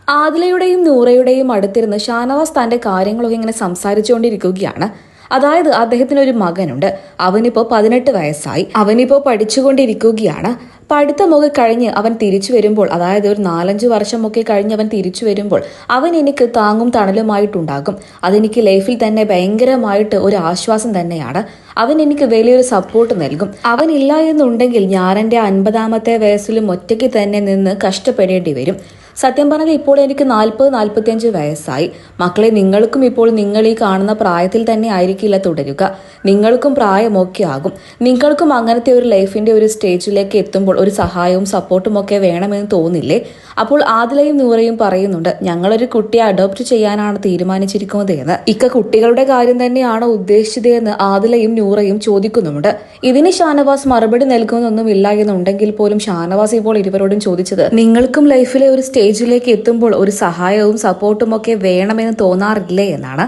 ആദിലയുടെയും നൂറയുടെയും അടുത്തിരുന്ന് ഷാനവാസ് തന്റെ കാര്യങ്ങളൊക്കെ ഇങ്ങനെ സംസാരിച്ചുകൊണ്ടിരിക്കുകയാണ്. അതായത് അദ്ദേഹത്തിന് ഒരു മകനുണ്ട്. അവനിപ്പോ 18 വയസ്സായി. അവനിപ്പോ പഠിച്ചുകൊണ്ടിരിക്കുകയാണ്. പഠിത്തമൊക്കെ കഴിഞ്ഞ് അവൻ തിരിച്ചു വരുമ്പോൾ, അതായത് ഒരു 4-5 വർഷമൊക്കെ കഴിഞ്ഞ് അവൻ തിരിച്ചു വരുമ്പോൾ അവൻ എനിക്ക് താങ്ങും തണലുമായിട്ടുണ്ടാകും. അതെനിക്ക് ലൈഫിൽ തന്നെ ഭയങ്കരമായിട്ട് ഒരു ആശ്വാസം തന്നെയാണ്. അവൻ എനിക്ക് വലിയൊരു സപ്പോർട്ട് നൽകും. അവനില്ല എന്നുണ്ടെങ്കിൽ ഞാൻ എൻ്റെ 50-ാമത്തെ വയസ്സിലും ഒറ്റയ്ക്ക് തന്നെ നിന്ന് കഷ്ടപ്പെടേണ്ടി വരും. സത്യം പറഞ്ഞാൽ ഇപ്പോൾ എനിക്ക് 40-45 വയസ്സായി. മക്കളെ, നിങ്ങൾക്കും ഇപ്പോൾ നിങ്ങൾ ഈ കാണുന്ന പ്രായത്തിൽ തന്നെ ആയിരിക്കില്ല തുടരുക. നിങ്ങൾക്കും പ്രായമൊക്കെ ആകും. നിങ്ങൾക്കും അങ്ങനത്തെ ഒരു ലൈഫിന്റെ ഒരു സ്റ്റേജിലേക്ക് എത്തുമ്പോൾ ഒരു സഹായവും സപ്പോർട്ടും ഒക്കെ വേണമെന്ന് തോന്നില്ലേ? അപ്പോൾ ആദിലയും നൂറയും പറയുന്നുണ്ട്, ഞങ്ങളൊരു കുട്ടിയെ അഡോപ്റ്റ് ചെയ്യാനാണ് തീരുമാനിച്ചിരിക്കുന്നത് എന്ന്. കുട്ടികളുടെ കാര്യം തന്നെയാണോ ഉദ്ദേശിച്ചത് എന്ന് ആദിലയും നൂറയും ചോദിക്കുന്നുമുണ്ട്. ഇതിന് ഷാനവാസ് മറുപടി നൽകുന്നൊന്നുമില്ല എന്നുണ്ടെങ്കിൽ പോലും ഷാനവാസ് ഇപ്പോൾ ഇരുവരോടും ചോദിച്ചത്, നിങ്ങൾക്കും ലൈഫിലെ ഒരു സ്റ്റേജിലേക്ക് എത്തുമ്പോൾ ഒരു സഹായവും സപ്പോർട്ടും ഒക്കെ വേണമെന്ന് തോന്നാറില്ലേ എന്നാണ്.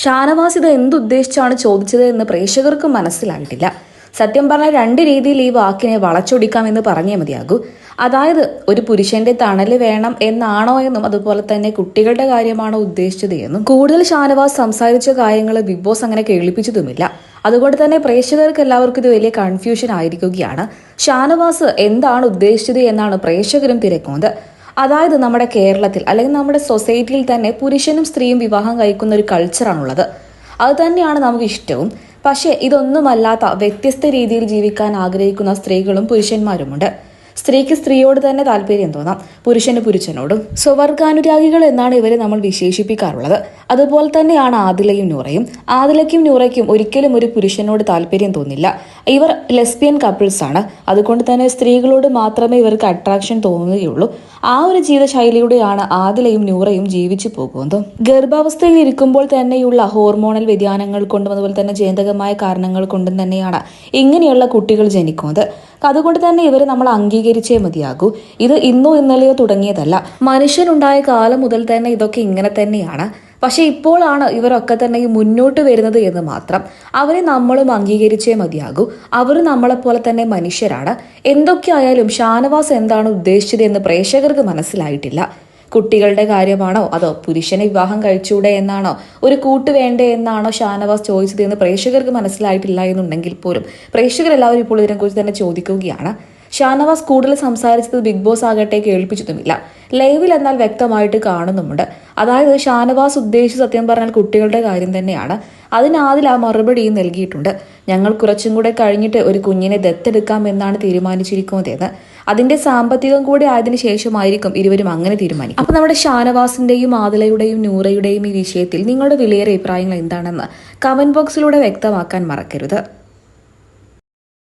ഷാനവാസ് ഇത് എന്തുദ്ദേശിച്ചാണ് ചോദിച്ചത് എന്ന് പ്രേക്ഷകർക്കും മനസ്സിലായിട്ടില്ല. സത്യം പറഞ്ഞാൽ 2 രീതിയിൽ ഈ വാക്കിനെ വളച്ചൊടിക്കാമെന്ന് പറഞ്ഞേ മതിയാകൂ. അതായത് ഒരു പുരുഷന്റെ തണല് വേണം എന്നാണോ എന്നും അതുപോലെ തന്നെ കുട്ടികളുടെ കാര്യമാണോ ഉദ്ദേശിച്ചത് എന്നും. കൂടുതൽ ഷാനവാസ് സംസാരിച്ച കാര്യങ്ങൾ ബിഗ് ബോസ് അങ്ങനെ കേൾപ്പിച്ചതുമില്ല. അതുകൊണ്ട് തന്നെ പ്രേക്ഷകർക്ക് എല്ലാവർക്കും ഇത് വലിയ കൺഫ്യൂഷൻ ആയിരിക്കുകയാണ്. ഷാനവാസ് എന്താണ് ഉദ്ദേശിച്ചത് എന്നാണ് പ്രേക്ഷകരും തിരക്കുന്നത്. അതായത് നമ്മുടെ കേരളത്തിൽ അല്ലെങ്കിൽ നമ്മുടെ സൊസൈറ്റിയിൽ തന്നെ പുരുഷനും സ്ത്രീയും വിവാഹം കഴിക്കുന്ന ഒരു കൾച്ചറാണുള്ളത്. അത് തന്നെയാണ് നമുക്ക് ഇഷ്ടവും. പക്ഷേ ഇതൊന്നുമല്ലാത്ത വ്യത്യസ്ത രീതിയിൽ ജീവിക്കാൻ ആഗ്രഹിക്കുന്ന സ്ത്രീകളും പുരുഷന്മാരുമുണ്ട്. സ്ത്രീക്ക് സ്ത്രീയോട് തന്നെ താല്പര്യം തോന്നാം, പുരുഷന് പുരുഷനോടും. സ്വവർഗാനുരാഗികൾ എന്നാണ് ഇവരെ നമ്മൾ വിശേഷിപ്പിക്കാറുള്ളത്. അതുപോലെ തന്നെയാണ് ആദിലയും നൂറയും. ആദിലയ്ക്കും നൂറയ്ക്കും ഒരിക്കലും ഒരു പുരുഷനോട് താല്പര്യം തോന്നില്ല. ഇവർ ലെസ്ബിയൻ കപ്പിൾസ് ആണ്. അതുകൊണ്ട് തന്നെ സ്ത്രീകളോട് മാത്രമേ ഇവർക്ക് അട്രാക്ഷൻ തോന്നുകയുള്ളൂ. ആ ഒരു ജീവിതശൈലിയുടെയാണ് ആദിലയും നൂറയും ജീവിച്ചു പോകുന്നത്. ഗർഭാവസ്ഥയിൽ ഇരിക്കുമ്പോൾ തന്നെയുള്ള ഹോർമോണൽ വ്യതിയാനങ്ങൾ കൊണ്ടും അതുപോലെ തന്നെ ജനിതകമായ കാരണങ്ങൾ കൊണ്ടും തന്നെയാണ് ഇങ്ങനെയുള്ള കുട്ടികൾ ജനിക്കുന്നത്. അതുകൊണ്ട് തന്നെ ഇവരെ നമ്മൾ അംഗീകരിച്ചേ മതിയാകൂ. ഇത് ഇന്നോ ഇന്നലെയോ തുടങ്ങിയതല്ല. മനുഷ്യനുണ്ടായ കാലം മുതൽ തന്നെ ഇതൊക്കെ ഇങ്ങനെ തന്നെയാണ്. പക്ഷെ ഇപ്പോഴാണ് ഇവരൊക്കെ തന്നെ മുന്നോട്ട് വരുന്നത് എന്ന് മാത്രം. അവരെ നമ്മളും അംഗീകരിച്ചേ മതിയാകൂ. അവർ നമ്മളെപ്പോലെ തന്നെ മനുഷ്യരാണ്. എന്തൊക്കെയായാലും ഷാനവാസ് എന്താണ് ഉദ്ദേശിച്ചത് എന്ന് പ്രേക്ഷകർക്ക് മനസ്സിലായിട്ടില്ല. കുട്ടികളുടെ കാര്യമാണോ അതോ പുരുഷനെ വിവാഹം കഴിച്ചൂടെ എന്നാണോ, ഒരു കൂട്ട് വേണ്ടേ എന്നാണോ ഷാനവാസ് ചോദിച്ചത് എന്ന് പ്രേക്ഷകർക്ക് മനസ്സിലായിട്ടില്ല എന്നുണ്ടെങ്കിൽ പോലും പ്രേക്ഷകരെല്ലാവരും ഇപ്പോൾ ഇതിനെക്കുറിച്ച് തന്നെ ചോദിക്കുകയാണ്. ഷാനവാസ് കൂടുതൽ സംസാരിച്ചത് ബിഗ് ബോസ് ആകട്ടെ കേൾപ്പിച്ചതുമില്ല. ലൈവിൽ എന്നാൽ വ്യക്തമായിട്ട് കാണുന്നുമുണ്ട്. അതായത് ഷാനവാസ് ഉദ്ദേശിച്ച് സത്യം പറഞ്ഞാൽ കുട്ടികളുടെ കാര്യം തന്നെയാണ്. അതിനാദിൽ ആ മറുപടിയും നൽകിയിട്ടുണ്ട്. ഞങ്ങൾ കുറച്ചും കൂടെ കഴിഞ്ഞിട്ട് ഒരു കുഞ്ഞിനെ ദത്തെടുക്കാം എന്നാണ് തീരുമാനിച്ചിരിക്കുന്നതെന്ന്. അതിന്റെ സാമ്പത്തികം കൂടെ ആയതിനു ശേഷമായിരിക്കും ഇരുവരും അങ്ങനെ തീരുമാനിക്കും. അപ്പൊ നമ്മുടെ ഷാനവാസിന്റെയും ആദിലയുടെയും നൂറയുടെയും ഈ വിഷയത്തിൽ നിങ്ങളുടെ വിലയേറെ അഭിപ്രായങ്ങൾ എന്താണെന്ന് കമന്റ് ബോക്സിലൂടെ വ്യക്തമാക്കാൻ മറക്കരുത്.